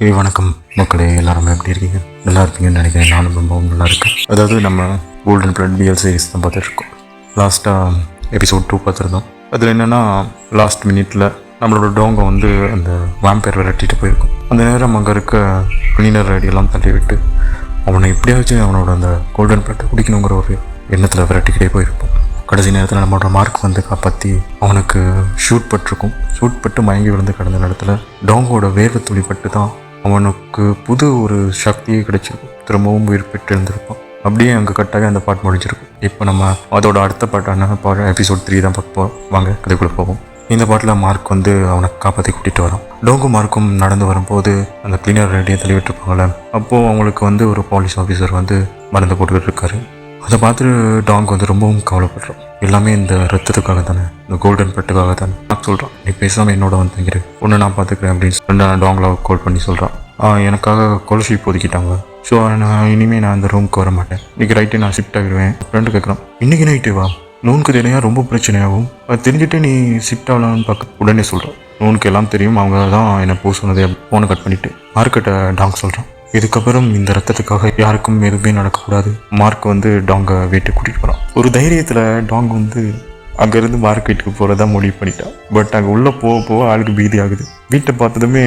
வணக்கம் மக்களே, எல்லாருமே எப்படி இருக்கீங்க? நல்லா இருப்பீங்கன்னு நினைக்கிறேன். நானும் ரொம்பவும் நல்லா இருக்கேன். அதாவது நம்ம கோல்டன் பிளட் பிஎல் சீரிஸ் தான் பார்த்துட்ருக்கோம். லாஸ்ட்டாக எபிசோட் 2 பார்த்துருந்தோம். அதில் என்னென்னா லாஸ்ட் மினிட்ல நம்மளோட டோங்கை வந்து அந்த வாம்பயர் விரட்டிட்டு போயிருக்கும். அந்த நேரம் அங்கே இருக்க கிளீனர் ஐடியெல்லாம் தள்ளி விட்டு அவனை எப்படியாச்சும் அவனோட அந்த கோல்டன் பிளட்டை குடிக்கணுங்கிற ஒரு எண்ணத்தில் விரட்டிக்கிட்டே போயிருப்போம். கடைசி நேரத்தில் நம்மளோட மார்க் வந்து காப்பாற்றி அவனுக்கு ஷூட் பட்டு மயங்கி விழுந்து கிடந்த நேரத்தில் டோங்கோட வேர்வை துளிப்பட்டு தான் அவனுக்கு புது ஒரு சக்தியே கிடைச்சிருக்கும். திரும்பவும் உயிர் பெற்று இருந்திருப்பான். அப்படியே அங்கே கட்டாக அந்த பாட்டு முடிஞ்சிருக்கும். இப்போ நம்ம அதோட அடுத்த பாட்டான எபிசோட் 3 தான் பார்க்க போகிறோம். வாங்க கதைக்குள்ளே போவோம். இந்த பாட்டில் மார்க் வந்து அவனை காப்பாற்றி கூட்டிகிட்டு வரான். டோங்கும் மார்க்கும் நடந்து வரும்போது அந்த கிளீனர் ரெடியாக தள்ளிவிட்டுருப்பாங்களே, அப்போது அவங்களுக்கு வந்து ஒரு போலீஸ் ஆஃபீஸர் வந்து மருந்து போட்டுக்கிட்டு இருக்காரு. அதை பார்த்துட்டு டாங் வந்து ரொம்பவும் கவலைப்படுறான். எல்லாமே இந்த ரத்தத்துக்காக தானே, இந்த கோல்டன் பெட்டுக்காக தானே. நான் சொல்கிறான், நீ பேசாமல் என்னோட வந்து தங்கிரு, ஒன்று நான் பார்த்துக்கிறேன் அப்படின்னு சொல்லி நான் டாங்கில் கால் பண்ணி சொல்கிறான். எனக்காக கொலஷீப் ஒதுக்கிட்டாங்க. ஸோ நான் இனிமேல் நான் அந்த ரூமுக்கு வர மாட்டேன். இன்றைக்கி ரைட்டு நான் ஷிஃப்ட் ஆகிடுவேன். ஃப்ரெண்டு கேட்குறான், இன்றைக்கி நைட்டு வா, நோனுக்கு தெரியா ரொம்ப பிரச்சனையாகும், அது தெரிஞ்சுட்டு நீ ஷிஃப்ட் ஆகலான்னு பார்க்க. உடனே சொல்கிறான், நோனுக்கு எல்லாம் தெரியும், அவங்க தான் என்னை போக சொன்னதே. ஃபோனை கட் பண்ணிவிட்டு மார்க்கிட்ட டாங் சொல்கிறான், இதுக்கப்புறம் இந்த ரத்தத்துக்காக யாருக்கும் எதுவுமே நடக்கக்கூடாது. மார்க் வந்து டாங்கை வீட்டுக்கு கூட்டிகிட்டு போகிறான். ஒரு தைரியத்தில் டாங் வந்து அங்கேருந்து மார்க் வீட்டுக்கு போகிறதா முடிவு பண்ணிட்டான். பட் அங்கே உள்ளே போக ஆளுக்கு பீதி ஆகுது. வீட்டை பார்த்ததுமே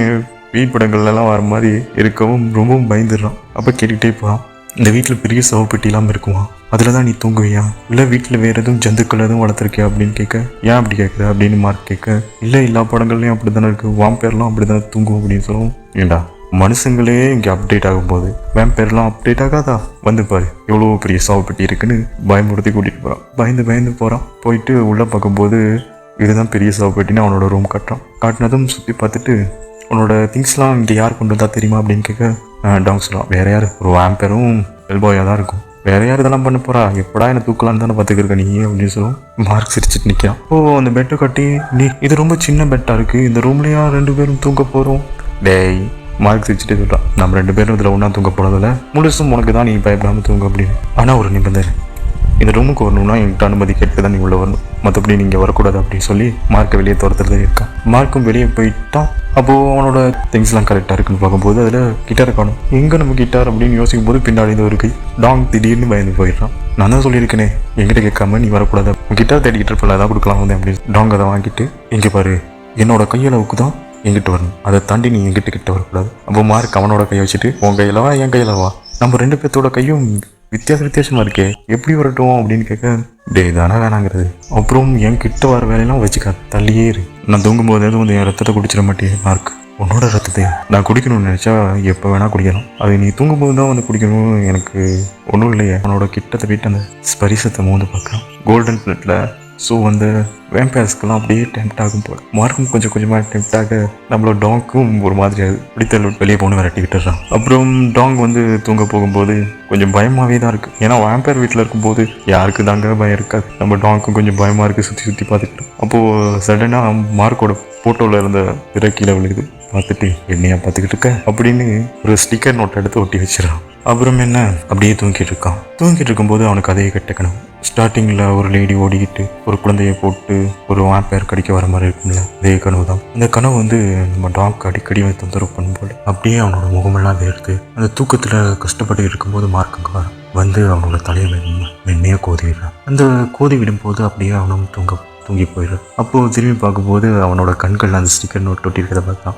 வீட் படங்கள்லாம் வர மாதிரி இருக்கவும் ரொம்பவும் பயந்துடுறான். அப்போ கேட்டுக்கிட்டே போகிறான், இந்த வீட்டில் பெரிய சவப்பெட்டிலாம் இருக்குமா, அதில் தான் நீ தூங்குவியா, இல்லை வீட்டில் வேறு எதுவும் ஜந்துக்கள் எதுவும் வளர்த்துருக்கியா அப்படின்னு கேட்க, ஏன் அப்படி கேட்குற அப்படின்னு மார்க் கேட்க, இல்லை எல்லா படங்கள்லையும் அப்படி தானே இருக்குது, வாம்பேர்லாம் அப்படி தானே தூங்கும் அப்படின்னு சொல்லவும், ஏண்டா மனுஷங்களே இங்கே அப்டேட் ஆகும்போது வேம்பயர்லாம் அப்டேட் ஆகாதா, வந்து பாரு எவ்வளோ பெரிய சாவுப்பட்டி இருக்குன்னு பயமுறுத்தி கூட்டிகிட்டு போகிறான். பயந்து போகிறான். போயிட்டு உள்ளே பார்க்கும்போது இதுதான் பெரிய சாவுப்பட்டின்னு அவனோட ரூம் காட்டினதும் சுற்றி பார்த்துட்டு, உன்னோட திங்ஸ்லாம் இங்கே யார் கொண்டு வந்தா தெரியுமா அப்படின்னு கேட்க, டாங் சொல்லலாம், வேறு யார், ஒரு வேம்பயரும் எல்பாயாக தான் இருக்கும், வேறு யார் இதெல்லாம் பண்ண போகிறா, எப்படா என்ன தூக்கலான்னு தானே பார்த்துக்கிருக்க நீ அப்படின்னு சொல்லுவோம். மார்க் சிரிச்சிட்டு நிற்கிறான். அந்த பெட்டை கட்டி, நீ இது ரொம்ப சின்ன பெட்டாக இருக்குது, இந்த ரூம்லையா 2 பேரும் தூங்க போகிறோம். டேய், மார்க் சிரிச்சுட்டு சொல்கிறான், நம்ம 2 பேரும் இதில் ஒன்றா தூங்க போனதில்ல, முழுசும் உனக்கு தான், நீ பயப்படாமல் தூங்க அப்படின்னு. ஆனால் ஒரு நிபந்தனை, இந்த ரூமுக்கு வரணும்னா என்கிட்ட அனுமதி கேட்டு தான் நீ உள்ளே வரணும், மற்றபடி நீங்கள் வரக்கூடாது அப்படின்னு சொல்லி மார்க்கை வெளியே துரத்துறதே இருக்கான். மார்க்கும் வெளியே போயிட்டான். அப்போது அவனோட திங்ஸ்லாம் கரெக்டாக இருக்குன்னு பார்க்கும்போது அதில் கிட்டாரை காணும். எங்கே நம்ம கிட்டார் அப்படின்னு யோசிக்கும் போது பின்னாடி இது இருக்கு. டாங் திடீர்னு பயந்து போயிடுறான். நான் தான் சொல்லியிருக்கேனே என்கிட்ட கேட்காம நீ வரக்கூடாது, கிட்டார் தேடிக்கிட்டு இருப்பல, அதான் கொடுக்கலாம் வந்து அப்படின்னு. டாங் அதை வாங்கிட்டு, இங்கே பாரு என்னோட கையளவுக்கு தான் எங்கிட்ட வரணும், அதை தாண்டி நீ எங்கிட்ட கிட்ட வரக்கூடாது. அப்போ மார்க் அவனோட கையை வச்சுட்டு, உன் கையிலவா என் கையிலவா, நம்ம 2 பேர்த்தோட கையும் வித்தியாசமாக இருக்கே, எப்படி வரட்டும் அப்படின்னு கேட்க, டே தானே வேணாங்கிறது, அப்புறம் என் கிட்ட வர வேலையெல்லாம் வச்சுக்க, தள்ளியே இரு, நான் தூங்கும்போது எதுவும் என் ரத்தத்தை குடிச்சிட மாட்டேன் மார்க், உன்னோட ரத்தத்தை நான் குடிக்கணும்னு நினச்சா எப்போ வேணால் குடிக்கணும், அது நீ தூங்கும்போது தான் வந்து குடிக்கணும், எனக்கு ஒன்றும் இல்லையே. அவனோட கிட்டத்தை போயிட்டு அந்த ஸ்பரிசத்தை மோந்து பார்க்குறான் கோல்டன் பிளட்டில். ஸோ அந்த வேம்பயர்ஸ்க்கெல்லாம் அப்படியே டெம்ப்ட் ஆகும் போல். மார்க்கும் கொஞ்சம் கொஞ்சமாக டெம்ப்ட் ஆக நம்மளோட டாங்க்கும் ஒரு மாதிரி ஆகுது. பிடித்த வெளியே போகணும் விரட்டி விட்டுறான். அப்புறம் டாங் வந்து தூங்க போகும்போது கொஞ்சம் பயமாகவே தான் இருக்குது. ஏன்னா வேம்பயர் வீட்டில் இருக்கும்போது யாருக்கு தாங்க பயம் இருக்காது. நம்ம டாங்க்கும் கொஞ்சம் பயமாக இருக்குது. சுற்றி பார்த்துக்கிட்டு அப்போது சடனாக மார்க்கோட ஃபோட்டோவில் இருந்த பிற கீழே விழுகுது. பார்த்துட்டு என்னையா பார்த்துக்கிட்டு இருக்க அப்படின்னு ஒரு ஸ்டிக்கர் நோட்டை எடுத்து ஒட்டி வச்சிடறான். அப்புறம் என்ன, அப்படியே தூங்கிட்டு இருக்கும்போது அவனுக்கு அதே கட்டக்கணும். ஸ்டார்டிங்கில் ஒரு லேடி ஓடிக்கிட்டு ஒரு குழந்தையை போட்டு ஒரு வேம்பயர் கடிக்க வர மாதிரி இருக்கும்ல, அதே கனவு தான். அந்த கனவு வந்து நம்ம டாக் அடிக்கடி வந்து தொந்தரவு பண்ணும் போல. அப்படியே அவனோட முகமெல்லாம் வேர்த்து அந்த தூக்கத்தில் கஷ்டப்பட்டு இருக்கும்போது மார்க்குங்க வந்து அவனோட தலையை மென்மையாக கோதி விடுறான். அந்த கோதி விடும்போது அப்படியே அவனும் தூங்கி போயிடுறான். அப்போது திரும்பி பார்க்கும்போது அவனோட கண்கள் அந்த ஸ்டிக்கர் நோட் ஒட்டி இருக்கிறத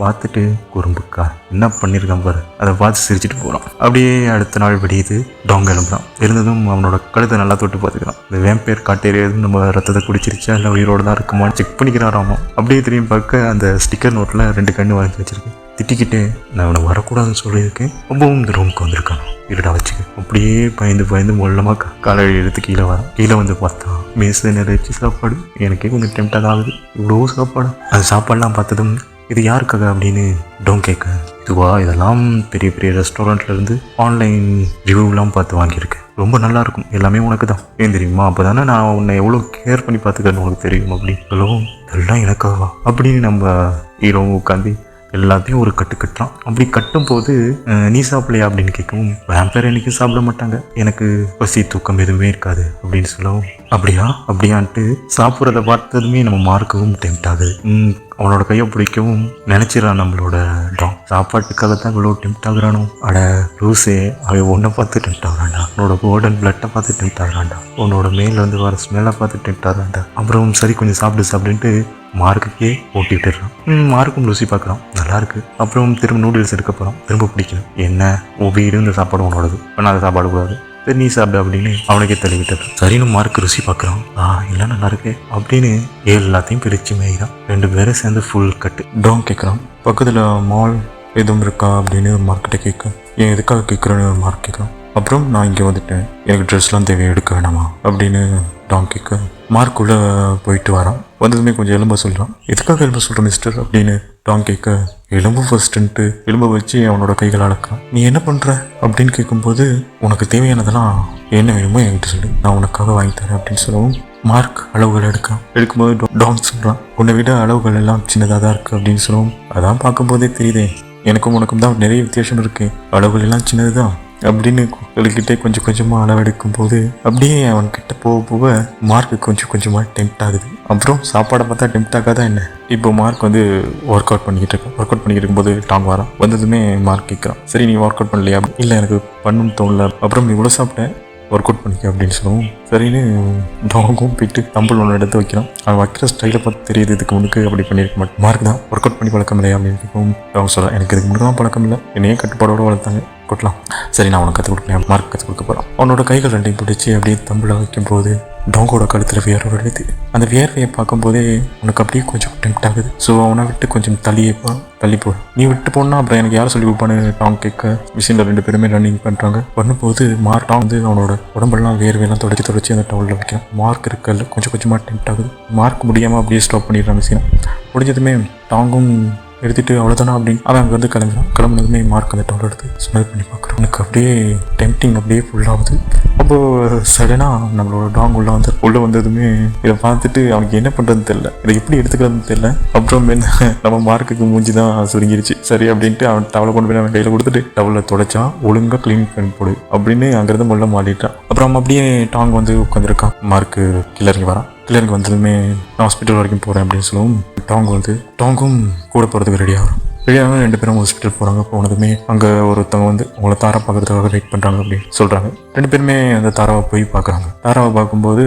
பார்த்துட்டு குறும்புக்கா என்ன பண்ணியிருக்கான் பாரு, அதை பார்த்து சிரிச்சுட்டு போகிறான். அப்படியே அடுத்த நாள் விடியுது. டாங் எழும்புறான். இருந்ததும் அவனோட கழுத்தை நல்லா தொட்டு பார்த்துக்கிறான். இந்த வேம்பயர் காட்டேறியதும் நம்ம ரத்தத்தை குடிச்சிருச்சா இல்லை உயிரோடு தான் இருக்குமான்னு செக் பண்ணிக்கிறாராமா. அப்படியே திரும்பி பார்க்க அந்த ஸ்டிக்கர் நோட்டில் 2 கண்ணு வாங்கி வச்சிருக்கு. திட்டிக்கிட்டு, நான் அவனை வரக்கூடாதுன்னு சொல்லியிருக்கேன், ரொம்பவும் இந்த ரூமுக்கு வந்திருக்கான், இருடா வச்சுக்க. அப்படியே பயந்து மொல்லமாக காலை எடுத்து கீழே வரான். கீழே வந்து பார்த்தா மேசை நிறைச்சி சாப்பாடு. எனக்கே கொஞ்சம் டெம்ப்டாக ஆகுது, இவ்வளோ சாப்பாடு. அந்த சாப்பாடெலாம் பார்த்ததும், இது யாருக்காக அப்படின்னு டாங் கேட்க, இதுவா, இதெல்லாம் பெரிய ரெஸ்டாரண்ட்லேருந்து ஆன்லைன் ரிவ்யூலாம் பார்த்து வாங்கியிருக்கேன், ரொம்ப நல்லாயிருக்கும், எல்லாமே உனக்கு தான், ஏன் தெரியுமா, அப்போ தானே நான் உன்னை எவ்வளோ கேர் பண்ணி பார்த்துக்கிறேன்னு உனக்கு தெரியும் அப்படின்னு சொல்லவும், எல்லாம் எனக்காகவா அப்படின்னு நம்ம ஹீரோவும் உட்காந்து எல்லாத்தையும் ஒரு கட்டுறான். அப்படி கட்டும்போது, நீ சாப்பிடலையா அப்படின்னு கேட்கவும், வேம்பயர் என்னைக்கும் சாப்பிட மாட்டாங்க, எனக்கு பசி தூக்கம் எதுவுமே இருக்காது அப்படின்னு சொல்லவும், அப்படியான்ட்டு சாப்பிட்றத பார்த்ததுமே நம்ம மார்க்கவும் டெம்ப்ட் ஆகுது. அவனோட கையை பிடிக்கவும் நினச்சிடறான் நம்மளோட டாங். சாப்பாட்டுக்காக தான் இவ்வளோ டெம்ட் ஆகுறானோ. அட லூஸே, அவன் ஒன்றை பார்த்து டெம்ட் ஆகுறான்டா. உன்னோட கோல்டன் பிளட்டை பார்த்து டெம்ட் ஆகுறான்டா. உன்னோட மேலேருந்து வர ஸ்மெல்லை பார்த்து டெம்ட் ஆகுறான்டா. அப்புறம் சரி கொஞ்சம் சாப்பிடுன்ட்டு மார்க்குக்கே ஓட்டி விட்டுடுறான். மார்க்கும் ருசி பார்க்குறான், நல்லா இருக்கு. அப்புறம் திரும்ப நூடுல்ஸ் எடுக்க போகிறான், திரும்ப பிடிக்கல. என்ன வீடு இந்த சாப்பாடு உன்னோடது, இப்போ நான் அதை சாப்பாடு கூடாது, சரி நீ சாப்பிடு அப்படின்னு அவனுக்கே தள்ளி விட்டுறான். சரின்னு மார்க் ருசி பார்க்குறான், இல்லை நல்லா இருக்கு அப்படின்னு எல்லாத்தையும் பிரித்து மேய்கிறான். 2 பேரும் சேர்ந்து ஃபுல் கட்டு. டாங் கேட்குறான், பக்கத்தில் மால் எதுவும் இருக்கா அப்படின்னு மார்க்கிட்ட கேட்க, ஏன் எதுக்காக கேட்குறேன்னு மார்க் கேட்குறான். அப்புறம் நான் இங்கே வந்துட்டேன், எனக்கு ட்ரெஸ்லாம் தேவை, எடுக்க வேணாமா அப்படின்னு டாங் கேட்க, மார்க்குள்ளே போயிட்டு வரான். வந்ததுமே கொஞ்சம் எலும்ப சொல்கிறான். எதுக்காக எலும்ப சொல்கிற மிஸ்டர் அப்படின்னு டாங் கேட்க, எலும்பு ஃபர்ஸ்ட்டுன்ட்டு எலும்பை வச்சு அவனோட கைகளை அடக்கிறான். நீ என்ன பண்ணுற அப்படின்னு கேட்கும்போது, உனக்கு தேவையானதெல்லாம் என்ன வேணுமோ என்கிட்ட சொல்லு, நான் உனக்காக வாங்கி தரேன் அப்படின்னு சொல்லவும் மார்க் அளவுகள் எடுக்கும்போது டாங் சொல்கிறான், உன்னை விட அளவுகள் எல்லாம் சின்னதாக தான் இருக்குது அப்படின்னு சொல்லவும், அதான் பார்க்கும்போதே தெரியுதே எனக்கும் உனக்கும் தான் நிறைய வித்தியாசம் இருக்குது, அளவுகள் எல்லாம் சின்னது தான் அப்படின்னு சொல்லிக்கிட்டே கொஞ்சம் கொஞ்சமாக அளவெடுக்கும் போது அப்படியே அவன்கிட்ட போக மார்க்கு கொஞ்சம் கொஞ்சமாக டெம்ட் ஆகுது. அப்புறம் சாப்பாடை பார்த்தா டெம்ட் ஆகாதான் என்ன. இப்போ மார்க் ஒர்க் அவுட் பண்ணிக்கிட்டு இருக்கான். ஒர்க் அவுட் பண்ணிக்கிட்டு இருக்கும்போது டாங் வரான். வந்ததுமே மார்க் கேட்குறான், சரி நீ ஒர்க் அவுட் பண்ணலையா? இல்லை எனக்கு பண்ணணும்னு தோணல. அப்புறம் நீ இவ்வளோ சாப்பிட்டேன், ஒர்க் அவுட் பண்ணிக்க அப்படின்னு சொல்லுவோம். சரின்னு டாங்கும் போயிட்டு தம்பிள் ஒன்று எடுத்து வைக்கிறான். அவன் வைக்கிற ஸ்டைலை பார்த்து தெரியுது இதுக்கு முன்னுக்கு அப்படி பண்ணியிருக்க மாட்டேன். மார்க் தான் ஒர்க் அவுட் பண்ணி பழக்கம் இல்லையா அப்படின்னு கேட்கும். டாங் சொல்கிறான், எனக்கு இதுக்கு முன்னுக்கு தான் பழக்கம் இல்லை, என்னையே கட்டுப்பாடோடு வளர்த்தாங்க, கொட்டலாம். சரி நான் உனக்கு கற்றுக் கொடுப்பேன். மார்க் கற்றுக் கொடுக்க போகிறான். அவனோட கைகள் 2ஐயும் பிடிச்சி அப்படியே தம்பில் வைக்கும்போது டாங்கோட கழுத்தில் வியர்வை வருது. அந்த வியர்வையை பார்க்கும்போதே உனக்கு அப்படியே கொஞ்சம் டெம்ட் ஆகுது. ஸோ அவனை விட்டு கொஞ்சம் தள்ளி போகிறான். நீ விட்டு போனால் அப்புறம் எனக்கு யாரும் சொல்லி கொடுப்பான்னு டாங் கேட்க, மிஷினில் 2 பேருமே ரன்னிங் பண்ணும்போது டாங் அவனோட உடம்பெல்லாம் வேர்வையெல்லாம் தொடச்சி அந்த டவுலில் வைக்கிறான். மார்க் இருக்கல கொஞ்சம் கொஞ்சமாக டெம்ட் ஆகுது. மார்க் முடியாமல் அப்படியே ஸ்டாப் பண்ணிடுறான் மிஷினை. முடிஞ்சதுமே டாங்கும் எடுத்துகிட்டு அவ்வளோதானா அப்படின்னு அவன் அங்கே கிளம்புறான். கிளம்புனதுமே மார்க் அந்த டவுல் எடுத்து ஸ்மெல் பண்ணி பார்க்குறான். எனக்கு அப்படியே டெம்ப்டிங் அப்படியே ஃபுல்லாகுது. அப்போது சடனாக நம்மளோட டாங் உள்ளே வந்ததுமே இதை பார்த்துட்டு அவனுக்கு என்ன பண்ணுறதுன்னு தெரியல, இதை எப்படி எடுத்துக்கிறதுன்னு தெரியல. அப்புறம் என்ன நம்ம மார்க்குக்கு மூஞ்சி தான் சுருங்கிருச்சு. சரி அப்படின்ட்டு அவன் டவலை கொண்டு போய் அவன் கையில் கொடுத்துட்டு டவலில் தொடச்சான். ஒழுங்காக க்ளீன் பண்ணி போடு அப்படின்னு அங்கேருந்து முள்ள மாட்டிட்டான். அப்புறம் அப்படியே டாங் உட்காந்துருக்கான். மார்க்கு கிளறி வரான். கிளருக்கு வந்ததுமே நான் ஹாஸ்பிட்டல் வரைக்கும் போகிறேன் அப்படின்னு சொல்லுவோம். டாங்கும் கூட போகிறதுக்கு ரெடியாகும். 2 பேரும் ஹாஸ்பிட்டல் போகிறாங்க. போனதுமே அங்கே ஒருத்தவங்க உங்களை தாரா பார்க்கறதுக்காக வெயிட் பண்ணுறாங்க அப்படின்னு சொல்கிறாங்க. 2 பேருமே அந்த தாராவை போய் பார்க்குறாங்க. தாராவை பார்க்கும்போது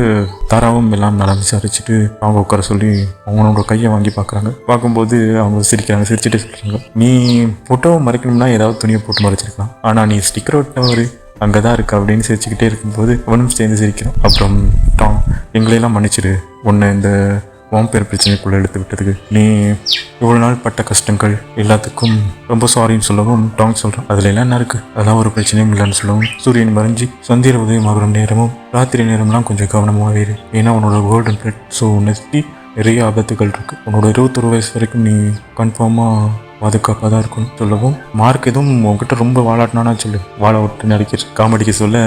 தாராவும் எல்லாம் நல்லா விசாரிச்சுட்டு அவங்க உட்கார சொல்லி அவங்களோட கையை வாங்கி பார்க்கும்போது அவங்க சிரிச்சுட்டு சொல்கிறாங்க, நீ ஃபோட்டோவை மறைக்கணும்னா ஏதாவது துணியை போட்டு மறைச்சிருக்கலாம், ஆனால் நீ ஸ்டிக்கர் ஒட்ட அங்கே தான் இருக்கு அப்படின்னு சிரிச்சுக்கிட்டே இருக்கும்போது அவனும் சேர்ந்து சிரிக்கிறான். அப்புறம் டாங், எங்களையெல்லாம் மன்னிச்சிடு, உன்னை இந்த வாம்பேர் பிரச்சனைக்குள்ளே எடுத்து விட்டதுக்கு, நீ இவ்வளோ நாள் பட்ட கஷ்டங்கள் எல்லாத்துக்கும் ரொம்ப சாரின்னு சொல்லவும் டாங் சொல்கிறான், அதில் என்ன இருக்குது, அதெல்லாம் ஒரு பிரச்சனையும் இல்லைன்னு சொல்லவும், சூரியன் மறைஞ்சி சந்திர உதயமாகிற நேரமும் ராத்திரி நேரம்லாம் கொஞ்சம் கவனமாகவே இரு, ஏன்னா உன்னோட கோல்டன் பிளட், ஸோ உன்னை சுற்றி நிறைய ஆபத்துகள் இருக்குது, உன்னோட 21 வயசு வரைக்கும் நீ கன்ஃபார்மாக பாதுகாப்பாக தான் இருக்கும்னு சொல்லவும், மார்க் எதுவும் உங்ககிட்ட ரொம்ப வாழாட்டினானா சொல்லு, வாழ விட்டு காமெடிக்க சொல்ல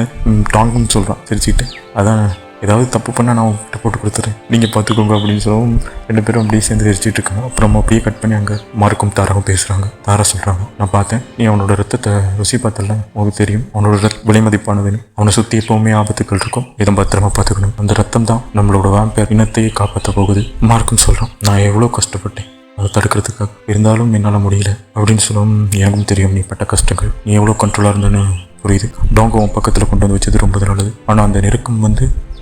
டாங்கும் சொல்கிறான் சிரிச்சுக்கிட்டு, அதான் ஏதாவது தப்பு பண்ணால் நான் உங்ககிட்ட போட்டு கொடுத்துறேன், நீங்கள் பார்த்துக்கோங்க அப்படின்னு சொல்லவும் 2 பேரும் அப்படியே சேர்ந்து சிரிச்சிட்டு இருக்காங்க. அப்புறம் அப்படியே கட் பண்ணி அங்கே மார்க்கும் தாராவும் பேசுகிறாங்க. தாரா சொல்கிறாங்க, நான் பார்த்தேன், நீ அவனோட ரத்தத்தை ருசி பார்த்தல, உங்களுக்கு தெரியும் அவனோட விலை மதிப்பானதுன்னு, அவனை சுற்றி எப்போவுமே ஆபத்துக்கள் இருக்கும், இதை பத்திரமா பார்த்துக்கணும், அந்த ரத்தம் தான் நம்மளோட வாம்பேர் இனத்தையே காப்பாற்ற போகுது. மார்க்கும் சொல்கிறான், நான் எவ்வளோ கஷ்டப்பட்டேன் அதை தடுக்கிறதுக்காக, இருந்தாலும் என்னால் முடியல அப்படின்னு சொல்லவும், எனக்கும் தெரியும் நீ பட்ட கஷ்டங்கள், நீ எவ்வளோ கண்ட்ரோலாக இருந்தேன்னு புரியுது. டாங்கோ பக்கத்தில் கொண்டு வந்து வச்சது ரொம்ப நல்லது, ஆனால் அந்த நெருக்கம்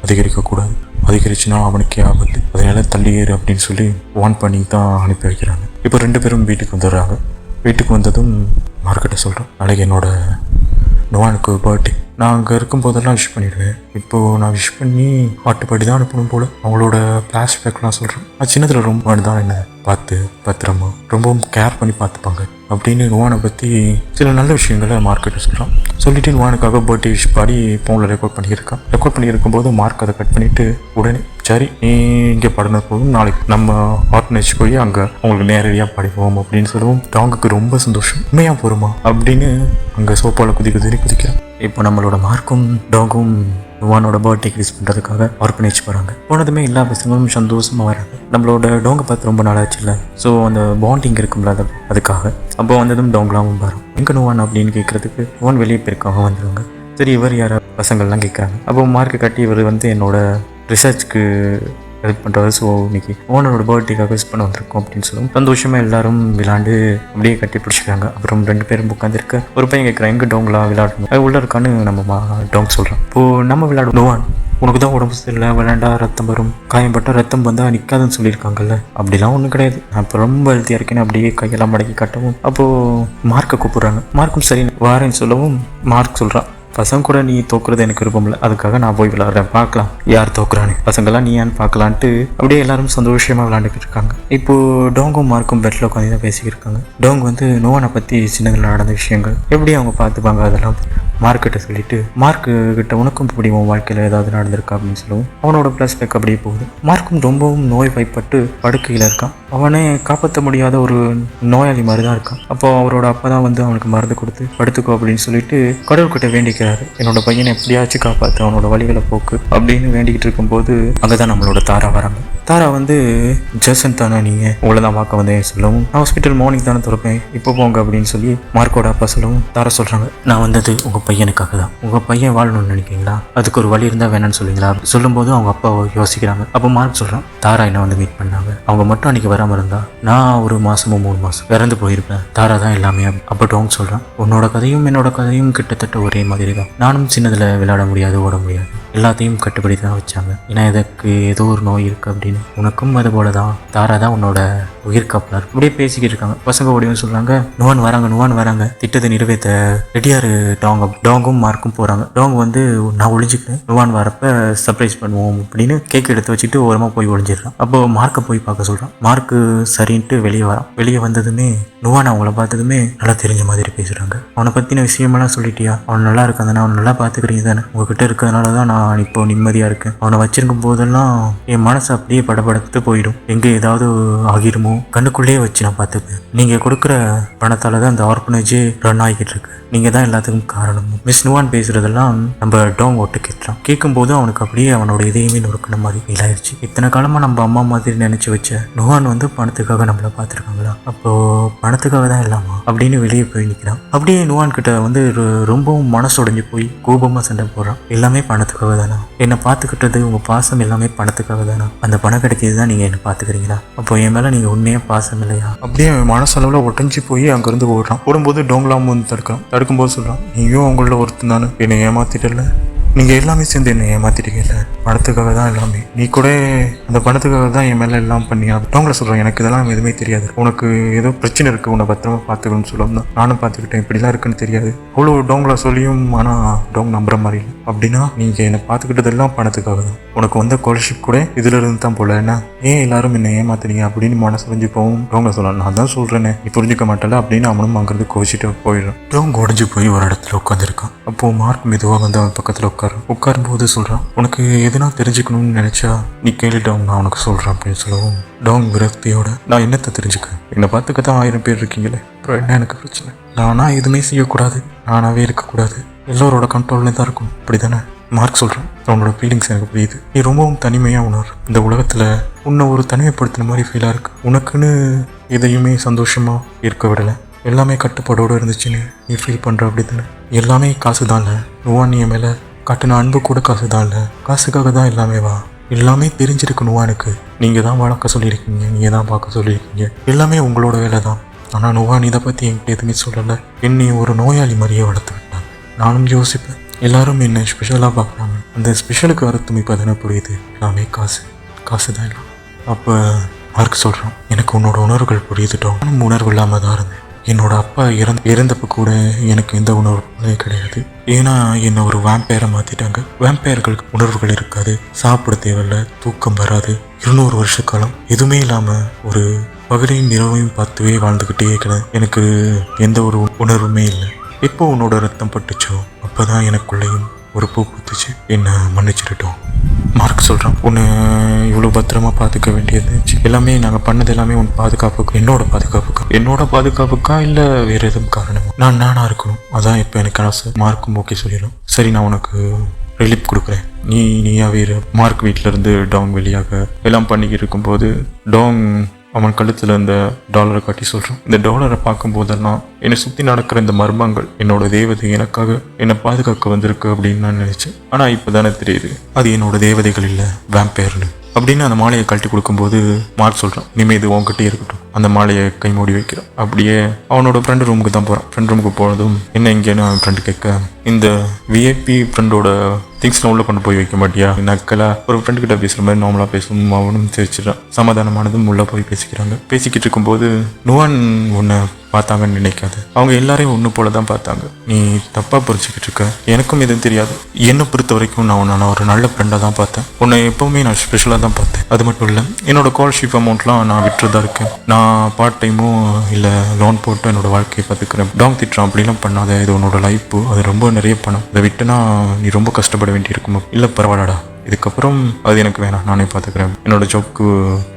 அதிகரிக்கக்கூடாது, அதிகரிச்சுன்னா அவனுக்கே ஆபத்து, அதனால தள்ளியேறு அப்படின்னு சொல்லி வார்ன் பண்ணி தான் அனுப்பி வைக்கிறாங்க. இப்போ 2 பேரும் வீட்டுக்கு வந்துடுறாங்க. வீட்டுக்கு வந்ததும் மார்க்கிட்ட சொல்கிறேன், நாளைக்கு என்னோட நோவானுக்கு பர்த்டே, நான் அங்கே இருக்கும்போதெல்லாம் விஷ் பண்ணிவிடுவேன், இப்போது நான் விஷ் பண்ணி பாட்டுப்பாடி தான் அனுப்பணும் போல், அவங்களோட ஃப்ளாஷ்பேக்லாம் சொல்கிறேன், நான் சின்னதில் ரொம்ப தான் என்ன பார்த்து பத்திரமா ரொம்பவும் கேர் பண்ணி பார்த்துப்பாங்க அப்படின்னு நோவானை பற்றி சில நல்ல விஷயங்களை மார்க்கிட்ட சொல்கிறான். சொல்லிட்டு நோவானுக்காக பர்த்டே விஷ் பாடி ஃபோனில் ரெக்கார்ட் பண்ணியிருக்கும்போது மார்க் அதை கட் பண்ணிவிட்டு உடனே, சரி நீ இங்கே பாடின போதும் நாளைக்கு நம்ம ஆர்கனைஸ் போய் அங்கே அவங்களுக்கு நேரடியாக படிப்போம் அப்படின்னு சொல்லுவோம். டாங்குக்கு ரொம்ப சந்தோஷம், உண்மையாக போகிறோமா அப்படின்னு அங்கே சோப்பாவில் குதிக்கிறான். இப்போ நம்மளோட மார்க்கும் டாகும் நோவானோட பர்த்டேக்கு விஷ் பண்ணுறதுக்காக ஆர்கனைஸ் போகிறாங்க. போனதுமே எல்லா பசங்களும் சந்தோஷமாக வராங்க. நம்மளோட டோங்கை பார்த்து ரொம்ப நாளாச்சு இல்லை, ஸோ அந்த பாண்டிங் இருக்கும்ல அதுக்காக. அப்போ வந்ததும் டோங்கெலாம் வரும். எங்கே நோவான் அப்படின்னு கேட்குறதுக்கு நோவான் வெளியே போயிருக்காங்க வந்துடுவாங்க. சரி இவர் யார பசங்கள்லாம் கேட்குறாங்க. அப்போ மார்க்கை கட்டி இவர் என்னோட ரிசர்ச்க்கு ஹெல்ப் பண்ணுறாரு. ஸோ இன்னைக்கு ஓனரோட பர்த்டேக்காக விஷ் பண்ண வந்திருக்கோம் அப்படின்னு சொல்லுவோம். சந்தோஷமாக எல்லாரும் விளாண்டு அப்படியே கட்டி பிடிச்சிருக்காங்க. அப்புறம் 2 பேரும் உட்காந்துருக்க ஒரு பையன் கேட்குறான், எங்கே டோங்லாம் விளையாடணும், அது உள்ள இருக்கான்னு நம்ம டோங் சொல்கிறான். இப்போது நம்ம விளையாடும் நோவான், உனக்கு தான் உடம்பு சரியில்லை, விளையாண்டா ரத்தம் வரும், காயம்பட்டால் ரத்தம் வந்தால் நிற்காதுன்னு சொல்லியிருக்காங்கல்ல, அப்படிலாம் ஒன்றும் கிடையாது, நான் இப்போ ரொம்ப ஹெல்த்தியாக இருக்கேன்னு அப்படியே கையெல்லாம் மடக்கி கட்டவும் அப்போது மார்க்கை கூப்பிட்றாங்க. மார்க்கும் சரி வாரேன்னு சொல்லவும் மார்க் சொல்கிறான், பசங்க கூட நீ தோக்குறது எனக்கு விருப்பம் இல்லை, அதுக்காக நான் போய் விளையாடுறேன், பார்க்கலாம் யார் தோக்குறான்னு, பசங்கள்லாம் நீ ஏன்னு பார்க்கலான்ட்டு அப்படியே எல்லாரும் சந்தோஷமாக விளையாண்டுக்கிட்டு இருக்காங்க. இப்போது டோங்கும் மார்க்கும் பெட்டில் உட்காந்து தான் பேசிக்கிட்டு இருக்காங்க. டோங் வந்து நோவானை பற்றி சின்னதில் நடந்த விஷயங்கள் எப்படி அவங்க பார்த்துப்பாங்க அதெல்லாம் மார்க்கிட்ட சொல்லிட்டு, மார்க்கு கிட்ட உனக்கும் இப்படி உன் வாழ்க்கையில் ஏதாவது நடந்திருக்கா அப்படின்னு சொல்லுவோம். அவனோட ஃப்ளாஷ்பேக் அப்படியே போகுது. மார்க்கும் ரொம்பவும் நோய் வாய்ப்பட்டு படுக்கையில் இருக்கான். அவனே காப்பாற்ற முடியாத ஒரு நோயாளி மாதிரி தான் இருக்கான். அப்போ அவரோட அப்பா தான் வந்து அவனுக்கு மருந்து கொடுத்து படுத்துக்கோ அப்படின்னு சொல்லிட்டு கடவுள்கிட்ட வேண்டிக்கிறாரு, என்னோட பையனை எப்படியாச்சும் காப்பாற்று, அவனோட வழிகளை போக்கு அப்படின்னு வேண்டிக்கிட்டு இருக்கும்போது அங்கே தான் நம்மளோட தாரா வராங்க. தாரா வந்து ஜேசன் தானே நீங்கள், உங்களை தான் பார்க்க வந்தேன் சொல்லவும், நான் ஹாஸ்பிட்டல் மார்னிங் தானே திறப்பேன், இப்போ போங்க அப்படின்னு சொல்லி மார்க்கோட அப்பா சொல்லவும் தாரா சொல்கிறாங்க, நான் வந்தது உங்கள் பையனுக்காக தான், உங்கள் பையன் வாழணும்னு நினைக்கிறீங்களா, அதுக்கு ஒரு வழி இருந்தால் வேணான்னு சொல்லுவீங்களா சொல்லும்போது அவங்க அப்பா யோசிக்கிறாங்க. அப்போ மார்க் சொல்கிறான், தாரா என்ன வந்து மீட் பண்ணாங்க, அவங்க மட்டும் அன்றைக்கி வராமல் இருந்தா நான் ஒரு மாதமோ 3 மாதம் இறந்து போயிருப்பேன், தாரா தான் எல்லாமே. அப்போ டோங் சொல்கிறான், உன்னோட கதையும் என்னோட கதையும் கிட்டத்தட்ட ஒரே மாதிரி தான், நானும் சின்னதில் விளையாட முடியாது, ஓட முடியாது, எல்லாத்தையும் கட்டுப்படி தான் வச்சாங்க, ஏன்னா இதற்கு ஏதோ ஒரு நோய் இருக்குது அப்படின்னு, உனக்கும் அது போல தான், தாரா தான் உன்னோட உயிர் காப்பலர். இப்படியே பேசிக்கிட்டு இருக்காங்க. பசங்க ஓடியும் சொல்கிறாங்க, நுவான் வராங்க, திட்டத்தை நிறைவேற்ற ரெடியாரு டோங்கும் மார்க்கும் போகிறாங்க. டோங் வந்து நான் ஒளிஞ்சுக்கிறேன், நுவான் வரப்ப சர்ப்ரைஸ் பண்ணுவோம் அப்படின்னு கேக் எடுத்து வச்சுட்டு ஓரமாக போய் ஒளிஞ்சிடறான். அப்போ மார்க்கை போய் பார்க்க சொல்கிறான். மார்க்கு சரின்ட்டு வெளியே வரான். வெளியே வந்ததுமே நுவான் அவங்கள பார்த்ததுமே நல்லா தெரிஞ்ச மாதிரி பேசுகிறாங்க. அவனை பற்றின விஷயமெல்லாம் சொல்லிட்டியா, அவன் நல்லா இருக்காதானே, அவன் நல்லா பார்த்துக்கிறீங்க தானே, உங்ககிட்ட இருக்கிறதுனால தான் நான் இப்போ நிம்மதியாக இருக்கேன், அவனை வச்சிருக்கும் போதெல்லாம் என் மனசு அப்படியே படபடத்து போயிடும், எங்கே ஏதாவது ஆகிருமோ கண்ணுக்குள்ளேயே வச்சு நான் பார்த்துப்பேன், நீங்கள் கொடுக்குற பணத்தால் தான் அந்த ஆர்ஃபனேஜே ரன் ஆகிக்கிட்டு இருக்கு, நீங்கள் தான் எல்லாத்துக்கும் காரணம். மிஸ் நுவான் பேசுகிறதெல்லாம் நம்ம டோங் ஓட்டு கேட்குறான். கேட்கும்போது அவனுக்கு அப்படியே அவனோட இதயமே நொறுக்கின மாதிரி ஃபீல் ஆயிடுச்சு. இத்தனை காலமாக நம்ம அம்மா மாதிரி நினச்சி வச்ச நுவான் வந்து பணத்துக்காக நம்மளை பார்த்துருக்காங்களா, அப்போது பணத்துக்காக தான் இல்லாமா அப்படின்னு வெளியே போய் நிற்கிறான். அப்படியே நுவான் கிட்ட வந்து ரொம்பவும் மனசுடைஞ்சு போய் கோபமாக சண்டை போடுறான். எல்லாமே பணத்துக்காக தானா, என்னை பார்த்துக்கிட்டது உங்கள் பாசம் எல்லாமே பணத்துக்காக தானா, அந்த பணம் கிடைக்கிது தான் நீங்கள் என்னை பார்த்துக்கிறீங்களா, அப்போ என் மேலே நீங்கள் உண்மையாக பாசம் இல்லையா, அப்படியே மனசளவில் ஒட்டஞ்சி போய் அங்கேருந்து ஓடுறான். ஓடும்போது டோங்லாம் வந்து தடுக்கும்போது சொல்கிறான், நீயும் அவங்கள ஒருத்தன் தானே, என்னை ஏமாத்திட்டல, நீங்கள் எல்லாமே சேர்ந்து என்னை ஏமாத்திட்டீங்கல்ல, பணத்துக்காக தான் எல்லாமே, நீ கூட அந்த பணத்துக்காக தான் என் மேலே எல்லாம் பண்ணி. டோங்களை சொல்கிறேன், எனக்கு இதெல்லாம் எதுவுமே தெரியாது, உனக்கு ஏதோ பிரச்சனை இருக்குது, உன்னை பத்திரமா பார்த்துக்கணும்னு சொல்லணும் தான் நானும் பார்த்துக்கிட்டேன், இப்படிலாம் இருக்குன்னு தெரியாது. அவ்வளோ டோங்களை சொல்லியும் ஆனால் டோங் நம்புற மாதிரி இல்லை. அப்படின்னா நீங்கள் என்னை பார்த்துக்கிட்டதெல்லாம் பணத்துக்காக தான், உனக்கு வந்த ஸ்காலர்ஷிப் கூட இதில் இருந்து தான் போல, என்ன ஏன் எல்லாரும் என்னை ஏமாத்துனீங்க அப்படின்னு மனசு புரிஞ்சு போகும். டோங்களை சொல்லலாம், நான் தான் சொல்கிறேனே நீ புரிஞ்சிக்க மாட்டல அப்படின்னு அவனும் அங்கிருந்து கோவிச்சிட்டு போயிடுறான். டோங் உடஞ்சி போய் ஒரு இடத்துல உட்காந்துருக்கான். அப்போது மார்க் மெதுவாக வந்து அவன் பக்கத்தில் உட்காரும்போது சொல்கிறான், உனக்கு எதுனா தெரிஞ்சுக்கணும்னு நினச்சா நீ கேள்விட்டோம், நான் உனக்கு சொல்கிறேன் அப்படின்னு சொல்லவும் டோங் விரக்தியோட, நான் என்னத்தை தெரிஞ்சுக்க, என்னை பார்த்துக்க தான் 1000 பேர் இருக்கீங்களே, அப்புறம் என்ன எனக்கு பிரச்சனை, நானா எதுவுமே செய்யக்கூடாது, நானாவே இருக்கக்கூடாது, எல்லோரோட கண்ட்ரோல்ல தான் இருக்கும், அப்படி தானே மார்க் சொல்கிறான். அவனோட ஃபீலிங்ஸ் எனக்கு புரியுது, நீ ரொம்பவும் தனிமையாக உணர், இந்த உலகத்தில் உன்னை ஒரு தனிமைப்படுத்தின மாதிரி ஃபீலாக இருக்கு, உனக்குன்னு எதையுமே சந்தோஷமாக இருக்க விடலை, எல்லாமே கட்டுப்பாடோடு இருந்துச்சுன்னு நீ ஃபீல் பண்ணுற, அப்படி தானே, எல்லாமே காசு தான் இல்லை, நுவான் என் மேலே காட்டின அன்பு கூட காசு தான் இல்லை, காசுக்காக தான் எல்லாமே வா, எல்லாமே தெரிஞ்சிருக்கு நுவானுக்கு, நீங்கள் தான் வளர்க்க சொல்லியிருக்கீங்க, நீங்கள் தான் பார்க்க சொல்லியிருக்கீங்க, எல்லாமே உங்களோட வேலை தான், ஆனால் நுவான் இதை பற்றி என்கிட்ட எதுவுமே சொல்லலை, என்னை ஒரு நோயாளி மாதிரியே வளர்த்து விட்டாங்க, நானும் யோசிப்பேன், எல்லாரும் என்னை ஸ்பெஷலாக பார்க்குறாங்க, அந்த ஸ்பெஷலுக்கு அர்த்தம் இப்போ தானே புரியுது, எல்லாமே காசு தான் இல்லை. அப்போ மார்க் சொல்கிறான், எனக்கு உன்னோட உணர்வுகள் புரியுதுட்டோம், நானும் உணர்வு இல்லாமல் தான் இருந்தேன், என்னோட அப்பா இறந்தப்போ கூட எனக்கு எந்த உணர்வுமே கிடையாது, ஏன்னா என்னை ஒரு வேம்பயரை மாற்றிட்டாங்க, வேம்பயர்களுக்கு உணர்வுகள் இருக்காது, சாப்பிட தேவையில்லை, தூக்கம் வராது, 200 வருஷ காலம் எதுவுமே இல்லாமல் ஒரு பகலையும் இரவையும் பார்த்துவே வாழ்ந்துக்கிட்டே இருக்கிறேன், எனக்கு எந்த ஒரு உணர்வுமே இல்லை, எப்போ உன்னோட ரத்தம் பட்டுச்சோ அப்போ தான் எனக்குள்ளேயும் ஒரு பூ பூத்துச்சு, என்னை மன்னிச்சிடட்டும். மார்க் சொல்கிறான், உன்னை இவ்வளோ பத்திரமா பார்த்துக்க வேண்டியது எல்லாமே நாங்கள் பண்ணது எல்லாமே உன் பாதுகாப்புக்கு, என்னோட பாதுகாப்புக்கா இல்லை வேறு எதுவும் காரணமா, நானாக இருக்கணும், அதான் இப்போ எனக்கு ஆசை. மார்க்கும் ஓகே சொல்லிடும். சரி, நான் உனக்கு ரிலீஃப் கொடுக்குறேன், நீயாவே மார்க் வீட்டிலேருந்து டோங் வெளியாக எல்லாம் பண்ணிக்கிட்டு இருக்கும்போது டோங் அவன் கழுத்தில் இந்த டாலரை காட்டி சொல்கிறான், இந்த டாலரை பார்க்கும்போதெல்லாம் என்னை சுற்றி நடக்கிற இந்த மர்மங்கள் என்னோட தேவதை எனக்காக என்னை பாதுகாக்க வந்திருக்கு அப்படின்னு நான் நினச்சேன், ஆனால் இப்போ தானே தெரியுது அது என்னோட தேவதைகள் இல்லை, வேம்பயர்னு. அப்படின்னு அந்த மாலையை கழட்டி கொடுக்கும்போது மார்க் சொல்கிறான், இனிமேல் இது உன்கிட்டே இருக்கட்டும். அந்த மாலையை கை மூடி வைக்கிறான். அப்படியே அவனோட ஃப்ரெண்டு ரூமுக்கு தான் போகிறான். ஃப்ரெண்ட் ரூமுக்கு போனதும் என்ன இங்கேன்னு அவன் ஃப்ரெண்டு கேட்க, இந்த விஐபி ஃப்ரெண்டோட திங்ஸ்லாம் உள்ளே கொண்டு போய் வைக்க மாட்டியா நக்கலா ஒரு ஃப்ரெண்டு கிட்ட பேசுகிற மாதிரி நார்மலாக பேசணும். அவனும் தெரிச்சிடறான். சமாதானமானதும் உள்ளே போய் பேசிக்கிட்டு இருக்கும்போது நுவான் உன்னை பார்த்தாங்கன்னு நினைக்காது, அவங்க எல்லாரையும் ஒன்று போல தான் பார்த்தாங்க. நீ தப்பாக புரிஞ்சுக்கிட்டு இருக்க. எனக்கும் எதுவும் தெரியாது. என்னை பொறுத்த வரைக்கும் நான் ஒரு நல்ல ஃப்ரெண்டாக தான் பார்த்தேன். உன்னை எப்போவுமே நான் ஸ்பெஷலாக தான் பார்த்தேன். அது மட்டும் இல்லை, என்னோட ஸ்காலர்ஷிப் அமௌண்ட்லாம் நான் விட்டுறதா இருக்கேன். நான் பார்ட் டைமும் இல்லை லோன் போட்டு என்னோட வாழ்க்கையை பார்த்துக்கிறேன். டாங் திட்டுறான், அப்படிலாம் பண்ணாத, இது உன்னோட லைஃப்பு, அது ரொம்ப நிறைய பணம், அதை விட்டுனா நீ ரொம்ப கஷ்டப்பட வேண்டியிருக்குமோ. இல்லை பரவாயில்லடா, இதுக்கப்புறம் அது எனக்கு வேணாம், நானே பார்த்துக்கிறேன், என்னோட ஜாப்க்கு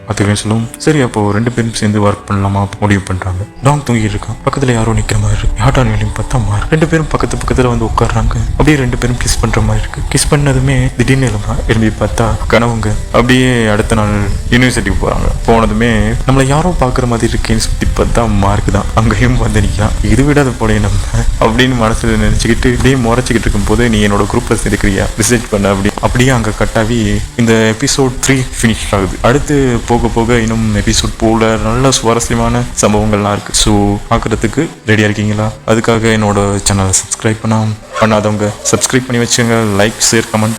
பார்த்துக்கிறேன் சொல்லுவோம். சரி, அப்போ 2 பேரும் சேர்ந்து ஒர்க் பண்ணலாமா முடிவு பண்ணுறாங்க. டாங் தூங்கிட்டு இருக்கான். பக்கத்தில் யாரோ நிற்கிற மாதிரி இருக்கு. யாட்டான் வேலையும் பார்த்தா மாறு 2 பேரும் பக்கத்தில் வந்து உட்காடுறாங்க. அப்படியே 2 பேரும் கிஸ் பண்ணுற மாதிரி இருக்கு. கிஸ் பண்ணதுமே திடீர்னு எழும்பி பார்த்தா கனவுங்க. அப்படியே அடுத்த நாள் யூனிவர்சிட்டிக்கு போகிறாங்க. போனதுமே நம்மளை யாரோ பார்க்குற மாதிரி இருக்கேன்னு சுற்றி பார்த்தா மார்க் தான் அங்கேயும் வந்து நிற்கிறான். இது விடாத போலே நம்ம அப்படின்னு மனசில் நினச்சிக்கிட்டு இப்படியே முறைச்சிக்கிட்டு இருக்கும்போது, நீ என்னோட குரூப்பில் சேர்க்கிறியா, ரிசர்ச் பண்ண அப்படியே அங்கே கட்டாவி இந்த எபிசோட் 3 ஃபினிஷ் ஆகுது. அடுத்து போக இன்னும் எபிசோட் போல நல்ல சுவாரஸ்யமான சம்பவங்கள்லாம் இருக்கு. ஸோ பார்க்குறதுக்கு ரெடியாக இருக்கீங்களா? அதுக்காக என்னோட சேனலை சப்ஸ்கிரைப் பண்ணாதவங்க சப்ஸ்கிரைப் பண்ணி வச்சுங்க. Like, share, comment